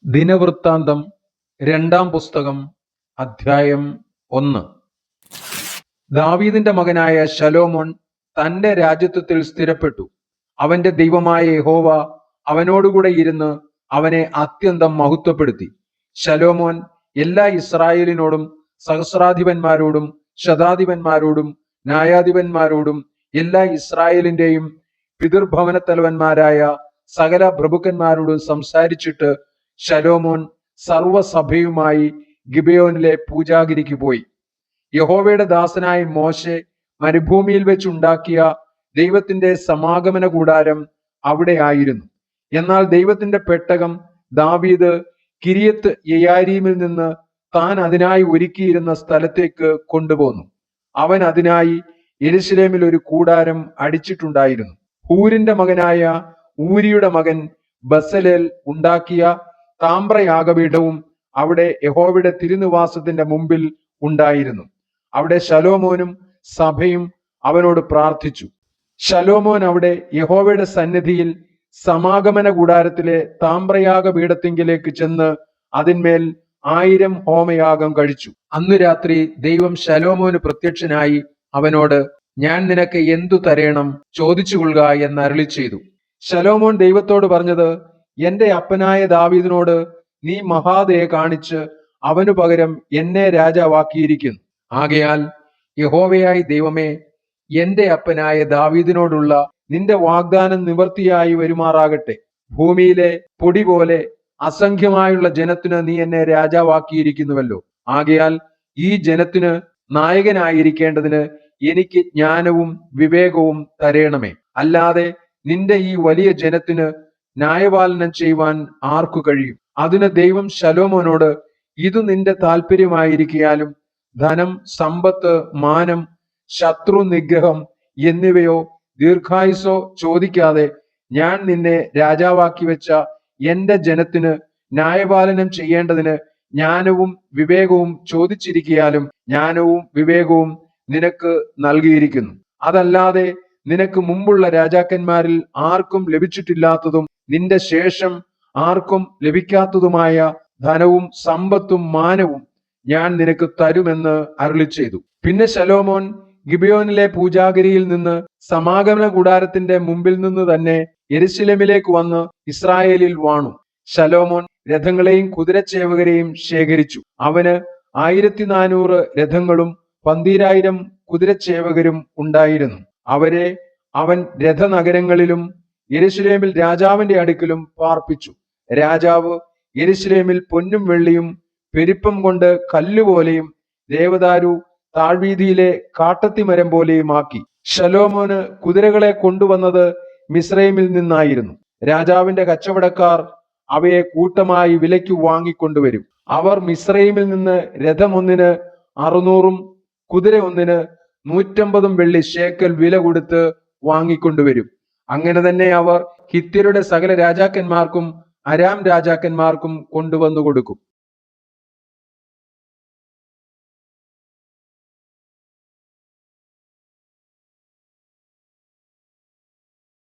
ദിനവൃത്താന്തം രണ്ടാം പുസ്തകം അധ്യായം 1. ദാവീദിന്റെ മകനായ ശലോമോൻ തന്റെ രാജത്വത്തിൽ സ്ഥിരപ്പെട്ടു. അവന്റെ ദൈവമായ യഹോവ അവനോടുകൂടെ ഇരുന്ന് അവനെ അത്യന്തം മഹത്വപ്പെടുത്തി. ശലോമോൻ എല്ലാ ഇസ്രായേലിനോടും സഹസ്രാധിപന്മാരോടും ശതാധിപന്മാരോടും ന്യായാധിപന്മാരോടും എല്ലാ ഇസ്രായേലിന്റെയും പിതൃഭവനത്തലവന്മാരായ സകല പ്രഭുക്കന്മാരോടും സംസാരിച്ചിട്ട് ശലോമോൻ സർവസഭയുമായി ഗിബെയോനിലെ പൂജാഗിരിക്ക് പോയി. യഹോവയുടെ ദാസനായ മോശെ മരുഭൂമിയിൽ വെച്ചുണ്ടാക്കിയ ദൈവത്തിന്റെ സമാഗമന കൂടാരം അവിടെ ആയിരുന്നു. എന്നാൽ ദൈവത്തിന്റെ പെട്ടകം ദാവീദ് കിര്യത്ത് യെയാരീമിൽ നിന്ന് താൻ അതിനായി ഒരുക്കിയിരുന്ന സ്ഥലത്തേക്ക് കൊണ്ടുപോന്നു. അവൻ അതിനായി യെരൂശലേമിൽ ഒരു കൂടാരം അടിച്ചിട്ടുണ്ടായിരുന്നു. ഹൂരിന്റെ മകനായ ഊരിയുടെ മകൻ ബസലേൽ ഉണ്ടാക്കിയ താമ്രയാഗപീഠവും അവിടെ യഹോവയുടെ തിരുനിവാസത്തിന്റെ മുമ്പിൽ ഉണ്ടായിരുന്നു. അവിടെ ശലോമോനും സഭയും അവനോട് പ്രാർത്ഥിച്ചു. ശലോമോൻ അവിടെ യഹോവയുടെ സന്നിധിയിൽ സമാഗമന കൂടാരത്തിലെ താമ്രയാഗപീഠത്തിങ്കിലേക്ക് ചെന്ന് അതിന്മേൽ 1000 ഹോമയാഗം കഴിച്ചു. അന്നു രാത്രി ദൈവം ശലോമോന് പ്രത്യക്ഷനായി അവനോട്, ഞാൻ നിനക്ക് എന്തു തരേണം ചോദിച്ചുകൊള്ളുക എന്ന് അരുളി ചെയ്തു. ശലോമോൻ ദൈവത്തോട് പറഞ്ഞത്, എന്റെ അപ്പനായ ദാവീദിനോട് നീ മഹാദയ കാണിച്ച് അവനു പകരം എന്നെ രാജാവാക്കിയിരിക്കുന്നു. ആകയാൽ യഹോവയായ ദൈവമേ, എന്റെ അപ്പനായ ദാവീദിനോടുള്ള നിന്റെ വാഗ്ദാനം നിവൃത്തിയായി വരുമാറാകട്ടെ. ഭൂമിയിലെ പൊടി പോലെ അസംഖ്യമായുള്ള ജനത്തിന് നീ എന്നെ രാജാവാക്കിയിരിക്കുന്നുവല്ലോ. ആകയാൽ ഈ ജനത്തിന് നായകനായിരിക്കേണ്ടതിന് എനിക്ക് ജ്ഞാനവും വിവേകവും തരേണമേ. അല്ലാതെ നിന്റെ ഈ വലിയ ജനത്തിന് ന്യായപാലനം ചെയ്യുവാൻ ആർക്കു കഴിയും? അതിന് ദൈവം ശലോമോനോട്, ഇത് നിന്റെ താല്പര്യമായിരിക്കാലും ധനം, സമ്പത്ത്, മാനം, ശത്രു നിഗ്രഹം എന്നിവയോ ദീർഘായുസോ ചോദിക്കാതെ ഞാൻ നിന്നെ രാജാവാക്കി വെച്ച എന്റെ ജനത്തിന് ന്യായപാലനം ചെയ്യേണ്ടതിന് ജ്ഞാനവും വിവേകവും ചോദിച്ചിരിക്കാലും ജ്ഞാനവും വിവേകവും നിനക്ക് നൽകിയിരിക്കുന്നു. അതല്ലാതെ നിനക്ക് മുമ്പുള്ള രാജാക്കന്മാരിൽ ആർക്കും ലഭിച്ചിട്ടില്ലാത്തതും നിന്റെ ശേഷം ആർക്കും ലഭിക്കാത്തതുമായ ധനവും സമ്പത്തും മാനവും ഞാൻ നിനക്ക് തരുമെന്ന് അരുളി ചെയ്തു. പിന്നെ ശലോമോൻ ഗിബെയോനിലെ പൂജാഗിരിയിൽ നിന്ന് സമാഗമന കൂടാരത്തിന്റെ മുമ്പിൽ നിന്ന് തന്നെ യെരൂശലേമിലേക്ക് വന്ന് ഇസ്രായേലിൽ വാണു. ശലോമോൻ രഥങ്ങളെയും കുതിരച്ചേവകരെയും ശേഖരിച്ചു. അവന് 1400 രഥങ്ങളും 12000 കുതിരച്ചേവകരും ഉണ്ടായിരുന്നു. അവരെ അവൻ രഥനഗരങ്ങളിലും യെരൂശലേമിൽ രാജാവിന്റെ അടുക്കലും പാർപ്പിച്ചു. രാജാവ് യെരൂശലേമിൽ പൊന്നും വെള്ളിയും പെരുപ്പം കൊണ്ട് കല്ലുപോലെയും ദേവദാരു താഴ്വീതിയിലെ കാട്ടത്തിമരം പോലെയും ആക്കി. ശലോമോന് കുതിരകളെ കൊണ്ടുവന്നത് മിസ്രൈമിൽ നിന്നായിരുന്നു. രാജാവിന്റെ കച്ചവടക്കാർ അവയെ കൂട്ടമായി വിലയ്ക്ക് വാങ്ങിക്കൊണ്ടുവരും. അവർ മിസ്രൈമിൽ നിന്ന് രഥം ഒന്നിന് 600 കുതിര ഒന്നിന് 150 വെള്ളി ശേക്കൽ വില കൊടുത്ത് വാങ്ങിക്കൊണ്ടുവരും. അങ്ങനെ തന്നെ അവർ ഹിത്യരുടെ സകല രാജാക്കന്മാർക്കും അരാം രാജാക്കന്മാർക്കും കൊണ്ടുവന്നു കൊടുക്കും.